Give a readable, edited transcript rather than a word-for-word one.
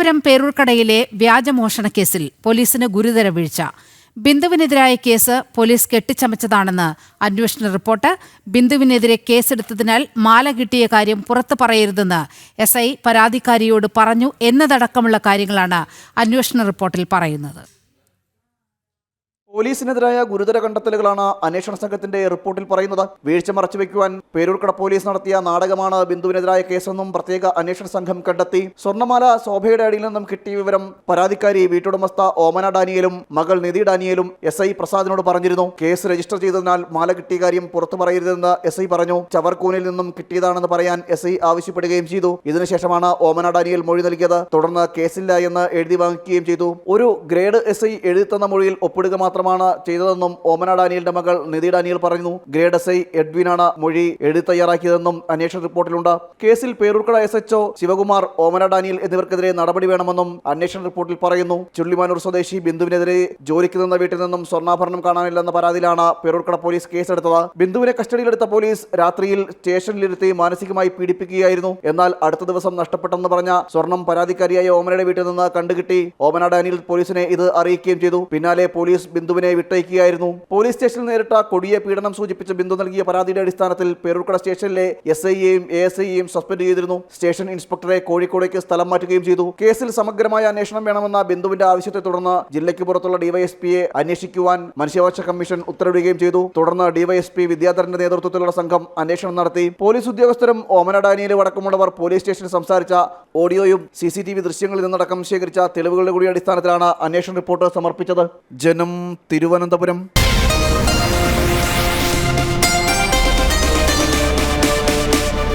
തിരുവനന്തപുരം പേരൂർക്കടയിലെ വ്യാജമോഷണ കേസിൽ പോലീസിന് ഗുരുതര വീഴ്ച. ബിന്ദുവിനെതിരായ കേസ് പോലീസ് കെട്ടിച്ചമച്ചതാണെന്ന് അന്വേഷണ റിപ്പോർട്ട്. ബിന്ദുവിനെതിരെ കേസെടുത്തതിനാൽ മാല കിട്ടിയ കാര്യം പുറത്തു പറയരുതെന്ന് SI പരാതിക്കാരിയോട് പറഞ്ഞു എന്നതടക്കമുള്ള കാര്യങ്ങളാണ് അന്വേഷണ റിപ്പോർട്ടിൽ പറയുന്നത്. പോലീസിനെതിരായ ഗുരുതര കണ്ടെത്തലുകളാണ് അന്വേഷണ സംഘത്തിന്റെ റിപ്പോർട്ടിൽ പറയുന്നത്. വീഴ്ച മറച്ചുവെക്കുവാൻ പേരൂർക്കട പോലീസ് നടത്തിയ നാടകമാണ് ബിന്ദുവിനെതിരായ കേസെന്നും പ്രത്യേക അന്വേഷണ സംഘം കണ്ടെത്തി. സ്വർണ്ണമാല ശോഭയുടെ അടിയിൽ നിന്നും കിട്ടിയ വിവരം പരാതിക്കാരി വീട്ടുടമസ്ഥ ഓമന ഡാനിയലും മകൾ നിധി ഡാനിയലും SI പ്രസാദിനോട് പറഞ്ഞിരുന്നു. കേസ് രജിസ്റ്റർ ചെയ്തതിനാൽ മാല കിട്ടിയ കാര്യം പുറത്തു പറയരുതെന്ന് SI പറഞ്ഞു. ചവർക്കൂനിൽ നിന്നും കിട്ടിയതാണെന്ന് പറയാൻ SI ആവശ്യപ്പെടുകയും ചെയ്തു. ഇതിനുശേഷമാണ് ഓമന ഡാനിയൽ മൊഴി നൽകിയത്. തുടർന്ന് കേസില്ല എന്ന് എഴുതി വാങ്ങിക്കുകയും ചെയ്തു. ഒരു ഗ്രേഡ് SI എഴുതി തന്ന മൊഴിയിൽ ഒപ്പിടുക മാത്രമാണ് ചെയ്തതെന്നും ഓമന ഡാനിയലിന്റെ മകൾ നിധി ഡാനിയൽ പറഞ്ഞു. ഗ്രേഡ് SI എഡ്വിനാണ് മൊഴി എഴുതി തയ്യാറാക്കിയതെന്നും അന്വേഷണ റിപ്പോർട്ടിലുണ്ട്. കേസിൽ പേരൂർക്കട SHO ശിവകുമാർ, ഓമന ഡാനിയൽ എന്നിവർക്കെതിരെ നടപടി വേണമെന്നും അന്വേഷണ റിപ്പോർട്ടിൽ പറയുന്നു. ചുള്ളിമാനൂർ സ്വദേശി ബിന്ദുവിനെതിരെ ജോലിക്ക് നിന്ന വീട്ടിൽ നിന്നും സ്വർണ്ണാഭരണം കാണാനില്ലെന്ന പരാതിയിലാണ് പേരൂർക്കട പോലീസ് കേസെടുത്തത്. ബിന്ദുവിനെ കസ്റ്റഡിയിലെടുത്ത പോലീസ് രാത്രിയിൽ സ്റ്റേഷനിലിരുത്തി മാനസികമായി പീഡിപ്പിക്കുകയായിരുന്നു. എന്നാൽ അടുത്ത ദിവസം നഷ്ടപ്പെട്ടെന്ന് പറഞ്ഞ സ്വർണം പരാതിക്കാരിയായ ഓമനയുടെ വീട്ടിൽ നിന്ന് കണ്ടുകിട്ടി. ഓമന ഡാനിയൽ പോലീസിനെ ഇത് അറിയിക്കുകയും ചെയ്തു. പിന്നാലെ പോലീസ് ബിന്ദുവിനെ വിട്ടയക്കുകയായിരുന്നു. പോലീസ് സ്റ്റേഷനിൽ നേരിട്ട കൊടിയ പീഡനം സൂചിപ്പിച്ച് ബിന്ദു നൽകിയ പരാതിയുടെ അടിസ്ഥാനത്തിൽ പേരൂർക്കട സ്റ്റേഷനിലെ SIയെയും ASIയെയും സസ്പെൻഡ് ചെയ്തിരുന്നു. സ്റ്റേഷൻ ഇൻസ്പെക്ടറെ കോഴിക്കോടേക്ക് സ്ഥലം മാറ്റുകയും ചെയ്തു. കേസിൽ സമഗ്രമായ അന്വേഷണം വേണമെന്ന ബിന്ദുവിന്റെ ആവശ്യത്തെ തുടർന്ന് ജില്ലയ്ക്ക് പുറത്തുള്ള DYSPയെ അന്വേഷിക്കുവാൻ മനുഷ്യാവകാശ കമ്മീഷൻ ഉത്തരവിടുകയും ചെയ്തു. തുടർന്ന് DYSP വിദ്യാധരന്റെ നേതൃത്വത്തിലുള്ള സംഘം അന്വേഷണം നടത്തി. പോലീസ് ഉദ്യോഗസ്ഥരും ഓമന ഡാനിയലും അടക്കമുള്ളവർ പോലീസ് സ്റ്റേഷനിൽ സംസാരിച്ച ഓഡിയോയും CCTV ദൃശ്യങ്ങളിൽ നിന്നടക്കം ശേഖരിച്ച തെളിവുകളുടെ കൂടി അടിസ്ഥാനത്തിലാണ് അന്വേഷണ റിപ്പോർട്ട് സമർപ്പിച്ചത്. ജനം, തിരുവനന്തപുരം.